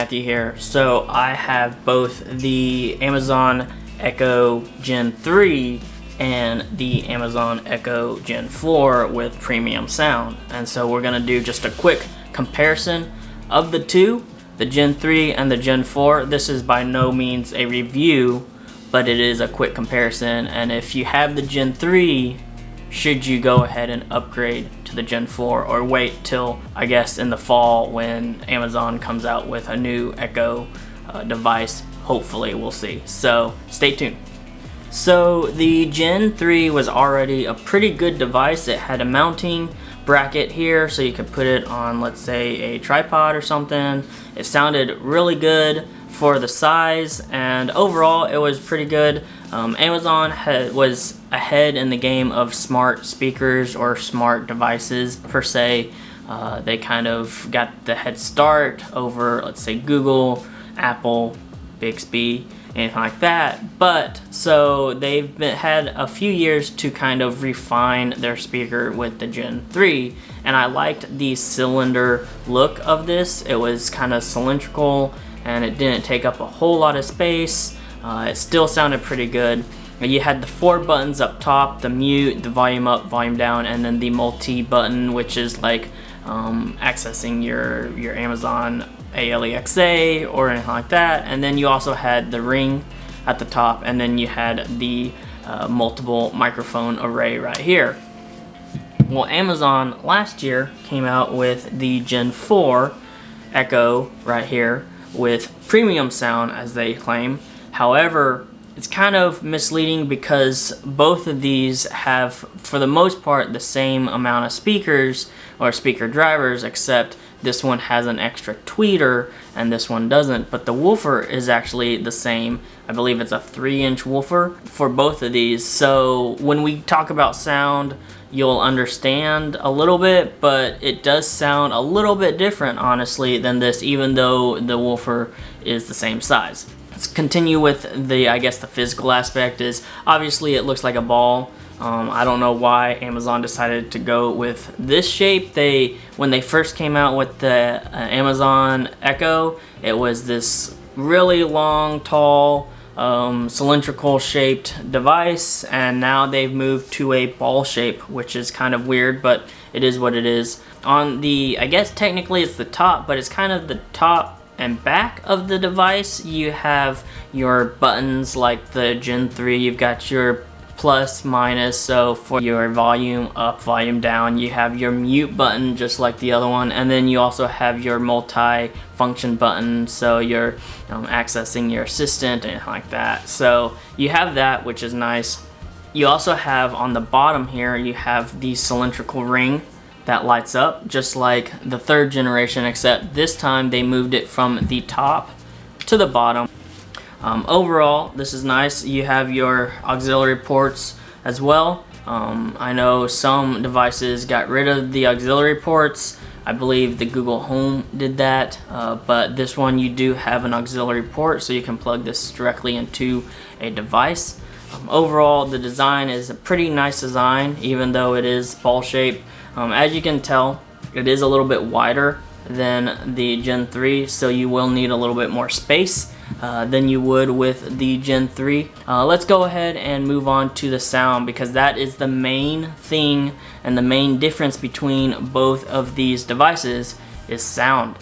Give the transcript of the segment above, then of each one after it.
Matthew here. So I have both the Amazon Echo Gen 3 and the Amazon Echo Gen 4 with premium sound. And so we're gonna do just a quick comparison of the two, the Gen 3 and the Gen 4. This is by no means a review, but it is a quick comparison. And if you have the Gen 3, should you go ahead and upgrade to the Gen 4 or wait till, I guess, in the fall when Amazon comes out with a new Echo device? Hopefully, we'll see. So stay tuned. So the Gen 3 was already a pretty good device. It had a mounting bracket here so you could put it on, let's say, a tripod or something. It sounded really good for the size, and overall it was pretty good. Amazon was ahead in the game of smart speakers or smart devices per se. They kind of got the head start over, let's say, Google, Apple, Bixby, anything like that. But so they've had a few years to kind of refine their speaker with the Gen 3, and I liked the cylinder look of this. It was kind of cylindrical and it didn't take up a whole lot of space. It still sounded pretty good. You had the 4 buttons up top, the mute, the volume up, volume down, and then the multi button, which is like accessing your Amazon Alexa or anything like that. And then you also had the ring at the top, and then you had the multiple microphone array right here. Well, Amazon last year came out with the Gen 4 Echo right here with premium sound, as they claim. However, it's kind of misleading because both of these have, for the most part, the same amount of speakers or speaker drivers, except this one has an extra tweeter and this one doesn't. But the woofer is actually the same. I believe it's a 3-inch woofer for both of these. So when we talk about sound, you'll understand a little bit, but it does sound a little bit different, honestly, than this, even though the woofer is the same size. Let's continue with the, I guess, the physical aspect is, obviously it looks like a ball. I don't know why Amazon decided to go with this shape. When they first came out with the Amazon Echo, it was this really long, tall, cylindrical shaped device, and now they've moved to a ball shape, which is kind of weird, but it is what it is. On the, I guess technically it's the top, but it's kind of the top and back of the device. You have your buttons like the Gen 3. You've got your plus, minus, so for your volume up, volume down. You have your mute button just like the other one, and then you also have your multi-function button, so you're accessing your assistant and anything like that. So you have that, which is nice. You also have on the bottom here, you have the cylindrical ring that lights up just like the 3rd generation, except this time they moved it from the top to the bottom. Overall, this is nice. You have your auxiliary ports as well. I know some devices got rid of the auxiliary ports. I believe the Google Home did that, but this one you do have an auxiliary port, so you can plug this directly into a device. Overall, the design is a pretty nice design, even though it is ball shaped. As you can tell, it is a little bit wider than the Gen 3, so you will need a little bit more space than you would with the Gen 3. Let's go ahead and move on to the sound, because that is the main thing and the main difference between both of these devices is sound.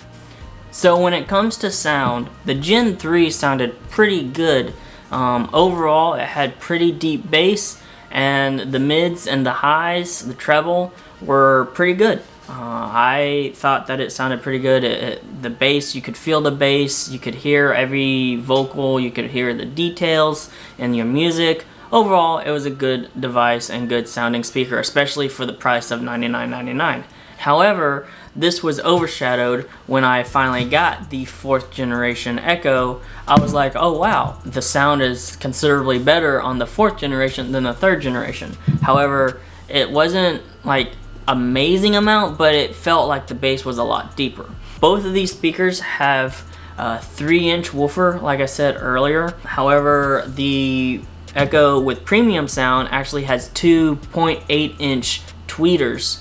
So when it comes to sound, the Gen 3 sounded pretty good. Overall, it had pretty deep bass, and the mids and the highs, the treble, were pretty good. I thought that it sounded pretty good. The bass, you could feel the bass, you could hear every vocal, you could hear the details in your music. Overall, it was a good device and good sounding speaker, especially for the price of $99.99. However, this was overshadowed when I finally got the 4th generation Echo. I was like, oh wow, the sound is considerably better on the 4th generation than the 3rd generation. However, it wasn't like amazing amount, but it felt like the bass was a lot deeper. Both of these speakers have a 3-inch woofer, like I said earlier. However, the Echo with premium sound actually has 2.8-inch tweeters.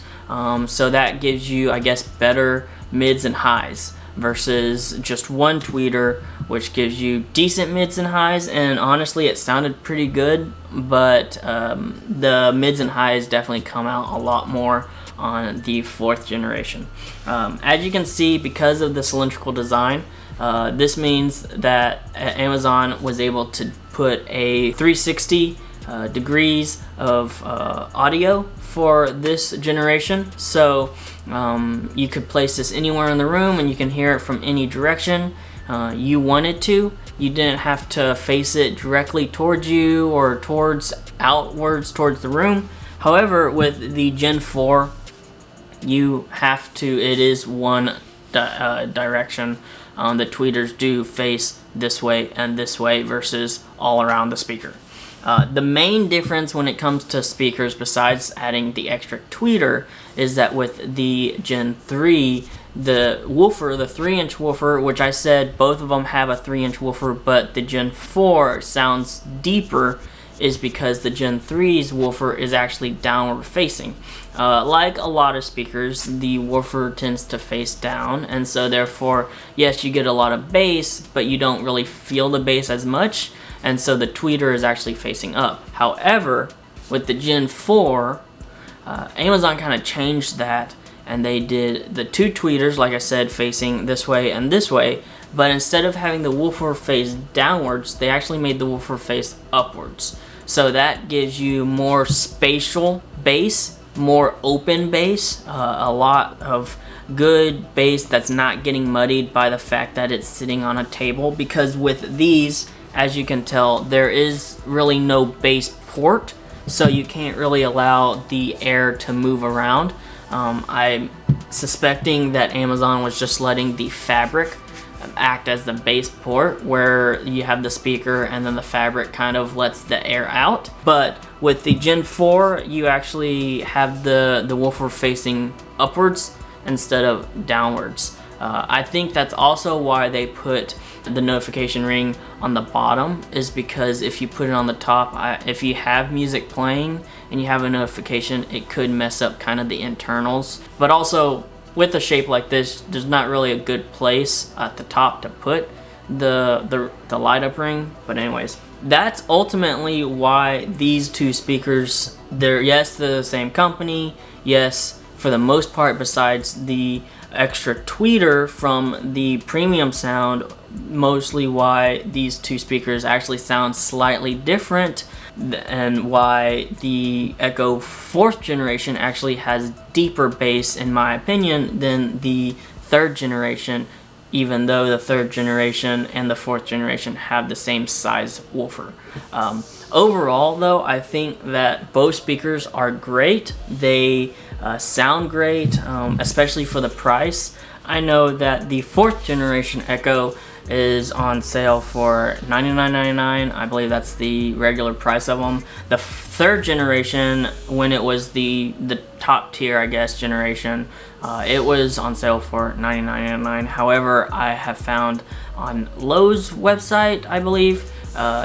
So that gives you, I guess, better mids and highs. versus just one tweeter, which gives you decent mids and highs, and honestly it sounded pretty good, but the mids and highs definitely come out a lot more on the 4th generation. As you can see, because of the cylindrical design, this means that Amazon was able to put a 360 degrees of audio for this generation, so you could place this anywhere in the room and you can hear it from any direction you wanted to. You didn't have to face it directly towards you or outwards towards the room. However, with the Gen 4, you have to, it is one direction. The tweeters do face this way and this way versus all around the speaker. The main difference when it comes to speakers, besides adding the extra tweeter, is that with the Gen 3, the woofer, the 3-inch woofer, which I said both of them have a 3-inch woofer, but the Gen 4 sounds deeper, is because the Gen 3's woofer is actually downward facing. Like a lot of speakers, the woofer tends to face down, and so therefore, yes, you get a lot of bass, but you don't really feel the bass as much, and so the tweeter is actually facing up. However, with the Gen 4, Amazon kind of changed that, and they did the 2 tweeters, like I said, facing this way and this way, but instead of having the woofer face downwards, they actually made the woofer face upwards. So that gives you more spatial bass, more open bass, a lot of good bass that's not getting muddied by the fact that it's sitting on a table, because with these, as you can tell, there is really no bass port, so you can't really allow the air to move around. I'm suspecting that Amazon was just letting the fabric act as the bass port, where you have the speaker and then the fabric kind of lets the air out. But with the Gen 4, you actually have the woofer facing upwards instead of downwards. I think that's also why they put the notification ring on the bottom, is because if you put it on the top, if you have music playing and you have a notification, it could mess up kind of the internals. But also, with a shape like this, there's not really a good place at the top to put the light up ring. But anyways, that's ultimately why these 2 speakers, they're the same company, yes, for the most part, besides the extra tweeter from the premium sound, mostly why these 2 speakers actually sound slightly different, and why the Echo 4th generation actually has deeper bass, in my opinion, than the 3rd generation, even though the 3rd generation and the 4th generation have the same size woofer. Overall, though, I think that both speakers are great. They sound great, especially for the price. I know that the 4th generation Echo is on sale for $99.99. I believe that's the regular price of them. The 3rd generation, when it was the top tier, I guess, generation, it was on sale for $99.99. However, I have found on Lowe's website, I believe,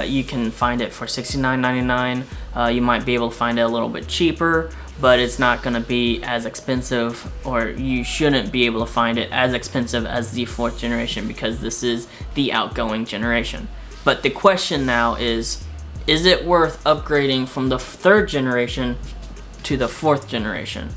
you can find it for $69.99. You might be able to find it a little bit cheaper, but it's not going to be as expensive, or you shouldn't be able to find it as expensive as the 4th generation, because this is the outgoing generation. But the question now is it worth upgrading from the 3rd generation to the 4th generation?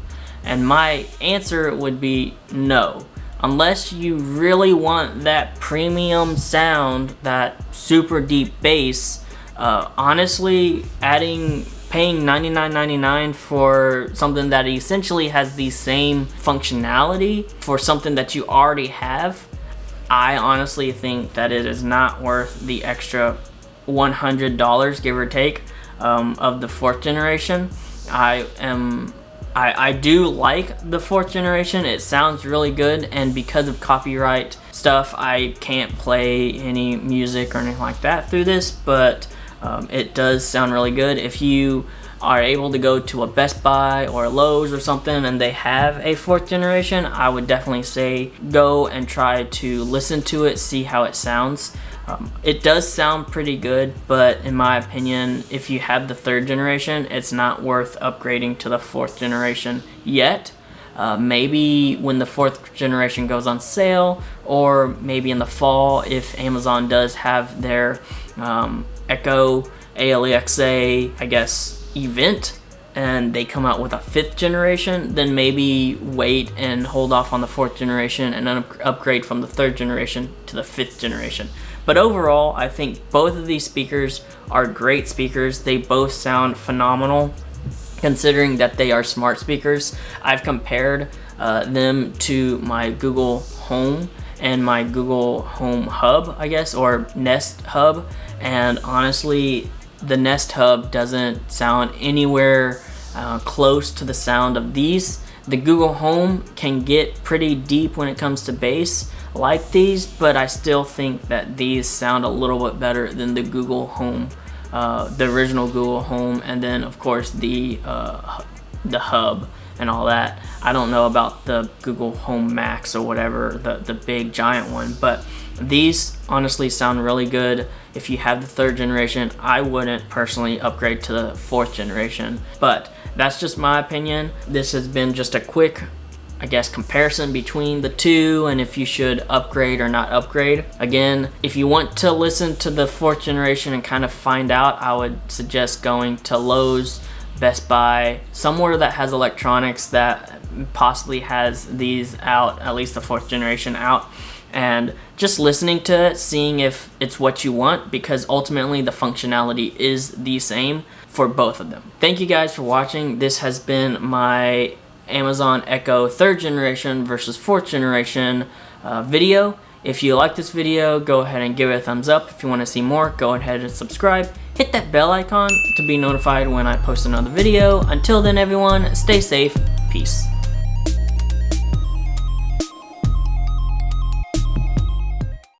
And my answer would be no. Unless you really want that premium sound, that super deep bass, honestly, paying $99.99 for something that essentially has the same functionality for something that you already have, I honestly think that it is not worth the extra $100, give or take, of the 4th generation. I do like the 4th generation. It sounds really good, and because of copyright stuff, I can't play any music or anything like that through this, but it does sound really good. If you are able to go to a Best Buy or a Lowe's or something and they have a 4th generation, I would definitely say go and try to listen to it, see how it sounds. It does sound pretty good, but in my opinion, if you have the 3rd generation, it's not worth upgrading to the 4th generation yet. maybe when the 4th generation goes on sale, or maybe in the fall if Amazon does have their Echo ALEXA, I guess, event, and they come out with a 5th generation, then maybe wait and hold off on the 4th generation and then upgrade from the 3rd generation to the 5th generation. But overall, I think both of these speakers are great speakers. They both sound phenomenal, considering that they are smart speakers. I've compared them to my Google Home and my Google Home Hub, I guess, or Nest Hub, and honestly, the Nest Hub doesn't sound anywhere close to the sound of these. The Google Home can get pretty deep when it comes to bass like these, but I still think that these sound a little bit better than the Google Home, the original Google Home, and then of course the Hub and all that. I don't know about the Google Home Max or whatever, the big giant one, but these honestly sound really good. If you have the 3rd generation, I wouldn't personally upgrade to the 4th generation, but that's just my opinion. This has been just a quick, I guess, comparison between the two and if you should upgrade or not upgrade. Again, if you want to listen to the 4th generation and kind of find out, I would suggest going to Lowe's, Best Buy, somewhere that has electronics that possibly has these out, at least the 4th generation out, and just listening to it, seeing if it's what you want, because ultimately the functionality is the same for both of them. Thank you guys for watching. This has been my Amazon Echo 3rd generation versus 4th generation video. If you like this video, go ahead and give it a thumbs up. If you want to see more, go ahead and subscribe. Hit that bell icon to be notified when I post another video. Until then, everyone, stay safe. Peace.